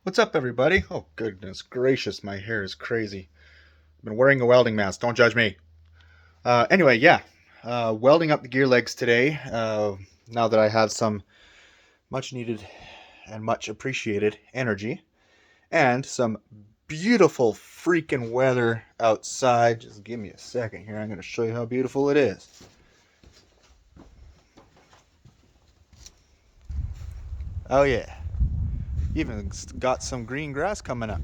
What's up, everybody? Oh, goodness gracious, my hair is crazy. I've been wearing a welding mask. Don't judge me. Anyway, yeah. Welding up the gear legs today. Now that I have some much needed and much appreciated energy and some beautiful freaking weather outside. Just give me a second here. I'm going to show you how beautiful it is. Oh, yeah. Even got some green grass coming up.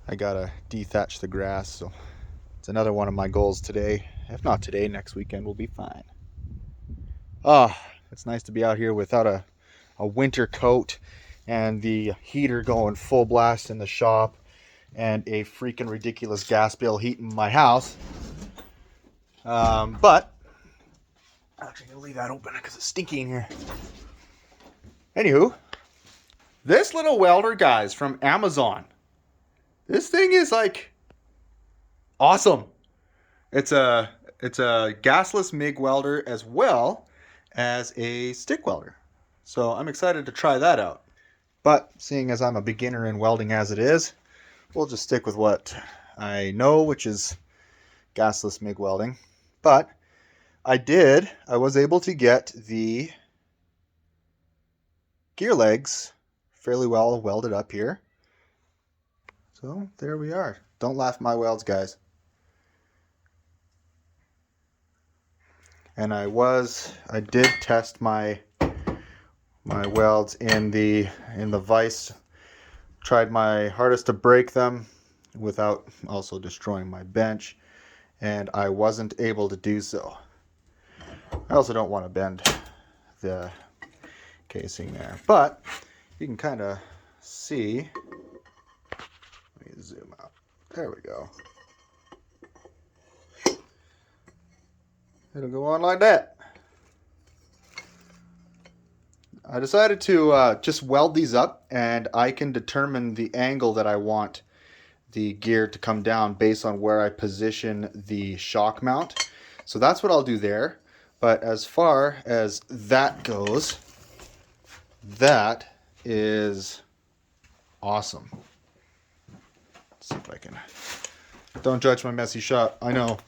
I gotta dethatch the grass, so it's another one of my goals today. If not today, next weekend will be fine. Ah, it's nice to be out here without a winter coat and the heater going full blast in the shop and a freaking ridiculous gas bill heating my house. But actually, I'm gonna leave that open because it's stinky in here. Anywho, this little welder, guys, from Amazon. This thing is like awesome. It's a gasless MIG welder as well as a stick welder. So I'm excited to try that out. But seeing as I'm a beginner in welding as it is, we'll just stick with what I know, which is gasless MIG welding. But I was able to get the gear legs fairly well welded up here. So there we are. Don't laugh at my welds, guys. And I did test my welds in the vise. Tried my hardest to break them without also destroying my bench, and I wasn't able to do so. I also don't want to bend the casing there, but you can kind of see. Let me zoom out. There we go. It'll go on like that. I decided to just weld these up, and I can determine the angle that I want the gear to come down based on where I position the shock mount. So that's what I'll do there. But as far as that goes, that is awesome. Let's see if I can. Don't judge my messy shot. I know.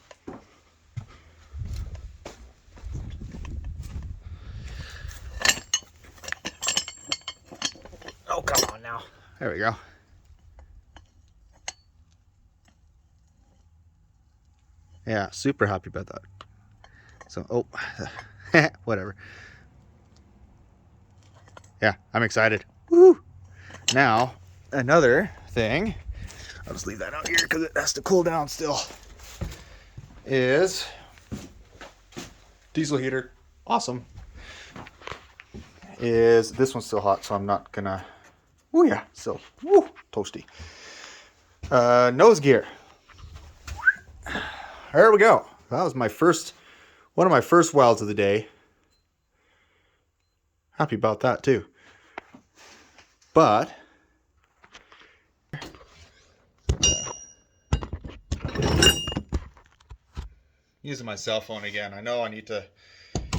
Oh, come on now. There we go. Yeah, super happy about that. So, oh, whatever. Yeah, I'm excited. Woo! Now, another thing, I'll just leave that out here because it has to cool down still, is diesel heater. Awesome. This one's still hot, so I'm not gonna. Oh yeah, still toasty. Nose gear. There we go. That was one of my first welds of the day. Happy about that too. But using my cell phone again. I know I need to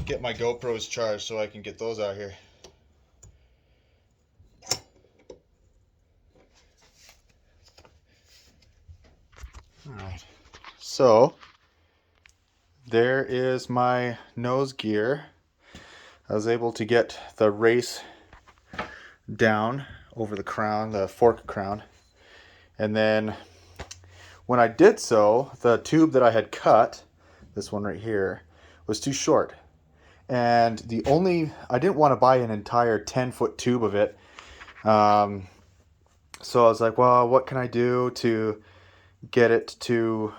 get my GoPros charged so I can get those out here. Alright. So there is my nose gear. I was able to get the race down over the crown, the fork crown. And then when I did so, the tube that I had cut, this one right here, was too short. And I didn't want to buy an entire 10-foot tube of it. So I was like, well, what can I do to get it to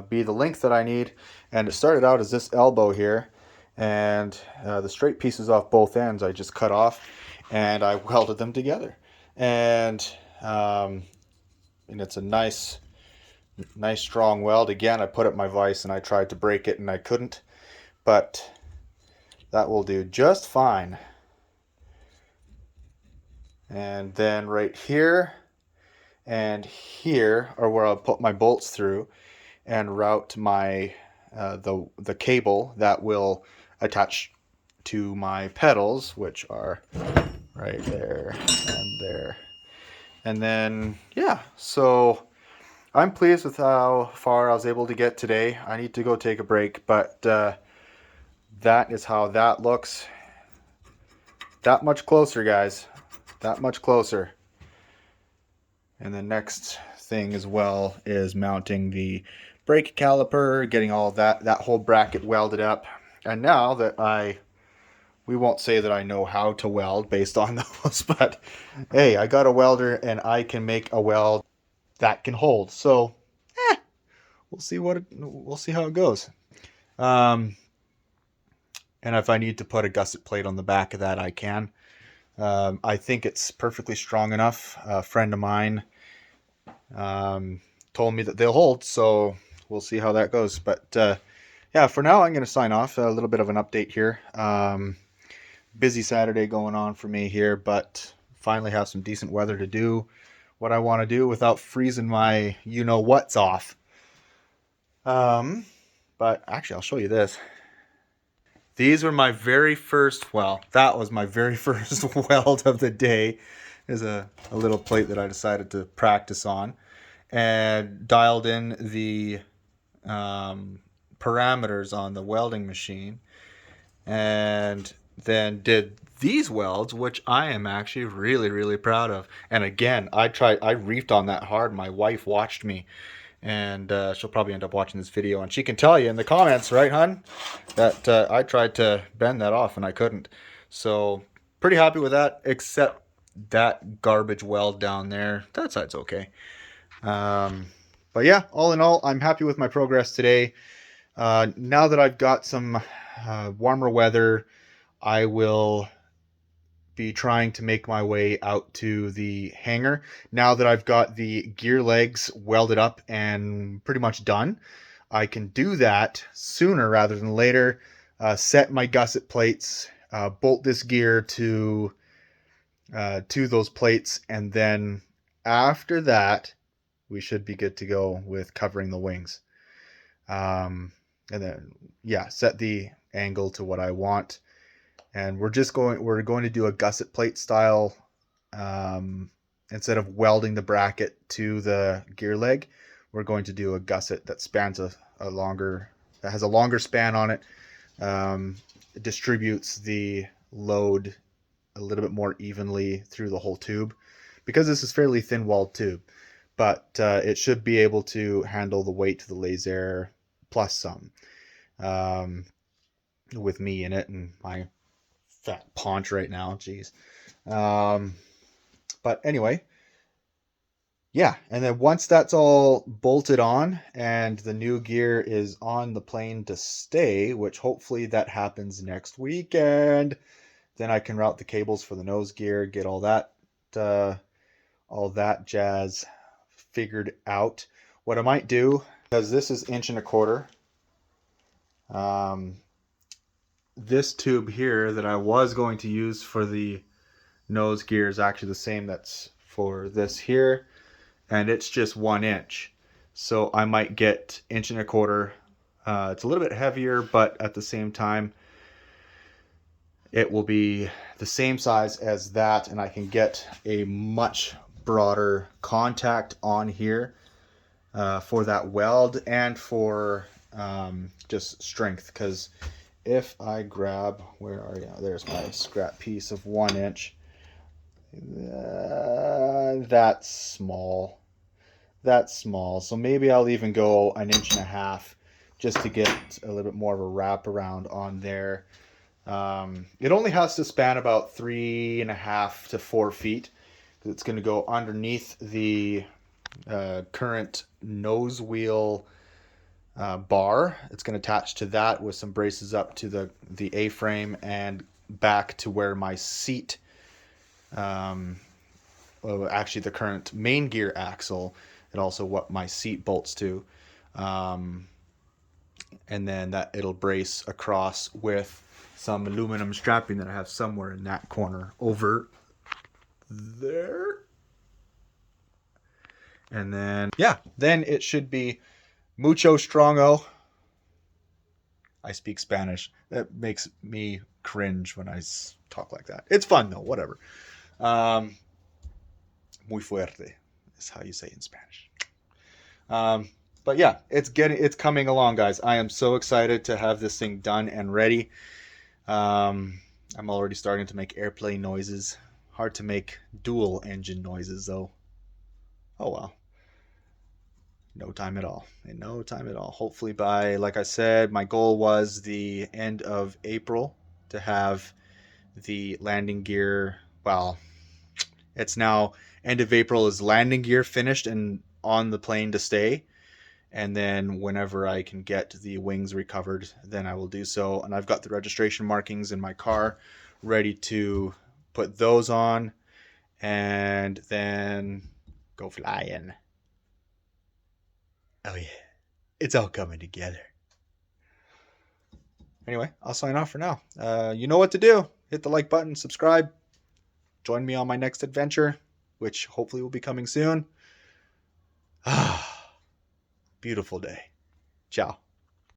be the length that I need? And it started out as this elbow here. And the straight pieces off both ends I just cut off, and I welded them together. And it's a nice strong weld. Again, I put up my vise and I tried to break it and I couldn't, but that will do just fine. And then right here and here are where I'll put my bolts through and route my the cable that will attach to my pedals, which are right there and there. And then, yeah, so I'm pleased with how far I was able to get today. I need to go take a break, but that is how that looks. That much closer, guys. That much closer. And the next thing as well is mounting the brake caliper, getting all that whole bracket welded up. And now that we won't say that I know how to weld based on those, but hey, I got a welder and I can make a weld that can hold. So, we'll see how it goes. And if I need to put a gusset plate on the back of that, I can. I think it's perfectly strong enough. A friend of mine told me that they'll hold, so we'll see how that goes. But yeah, for now, I'm going to sign off. A little bit of an update here. Busy Saturday going on for me here, but finally have some decent weather to do what I want to do without freezing my you-know-what's off. But actually, I'll show you this. These were my very first, well, that was my very first weld of the day. There's a little plate that I decided to practice on, and dialed in the parameters on the welding machine, and then did these welds, which I am actually really proud of. And again, I reefed on that hard. My wife watched me, and she'll probably end up watching this video, and she can tell you in the comments, right, hun, that I tried to bend that off and I couldn't. So pretty happy with that, except that garbage weld down there. That side's okay. But yeah, all in all, I'm happy with my progress today. Now that I've got some warmer weather, I will be trying to make my way out to the hangar. Now that I've got the gear legs welded up and pretty much done, I can do that sooner rather than later. Set my gusset plates, bolt this gear to those plates, and then after that, we should be good to go with covering the wings. And then, yeah, set the angle to what I want. And we're going to do a gusset plate style, instead of welding the bracket to the gear leg. We're going to do a gusset that spans that has a longer span on it. It distributes the load a little bit more evenly through the whole tube, because this is fairly thin walled tube, but it should be able to handle the weight of the Lazair plus some, with me in it and my fat paunch right now. Jeez. But anyway, yeah. And then once that's all bolted on and the new gear is on the plane to stay, which hopefully that happens next weekend, then I can route the cables for the nose gear, get all that jazz figured out. What I might do, because this is 1.25 inch, this tube here that I was going to use for the nose gear is actually the same that's for this here, and it's just 1 inch. So I might get 1.25 inch. It's a little bit heavier, but at the same time, it will be the same size as that, and I can get a much broader contact on here for that weld and for just strength. Because if I grab, where are you? There's my scrap piece of 1 inch. That's small. That's small. So maybe I'll even go 1.5 inches just to get a little bit more of a wraparound on there. It only has to span about 3.5 to 4 feet. It's going to go underneath the current nose wheel bar. It's going to attach to that with some braces up to the A-frame and back to where my seat, well, actually the current main gear axle, and also what my seat bolts to. And then that it'll brace across with some aluminum strapping that I have somewhere in that corner over there. And then, yeah, then it should be mucho strongo. I speak Spanish. That makes me cringe when I talk like that. It's fun though, whatever. Muy fuerte is how you say it in Spanish. But yeah, it's coming along, guys. I am so excited to have this thing done and ready. I'm already starting to make airplane noises. Hard to make dual engine noises though. Oh well. No time at all. In no time at all. Hopefully by, like I said, my goal was the end of April to have the landing gear. Well, it's now end of April is landing gear finished and on the plane to stay. And then whenever I can get the wings recovered, then I will do so. And I've got the registration markings in my car ready to put those on and then go flying. Oh yeah, it's all coming together. Anyway, I'll sign off for now. You know what to do. Hit the like button, subscribe. Join me on my next adventure, which hopefully will be coming soon. Beautiful day. Ciao.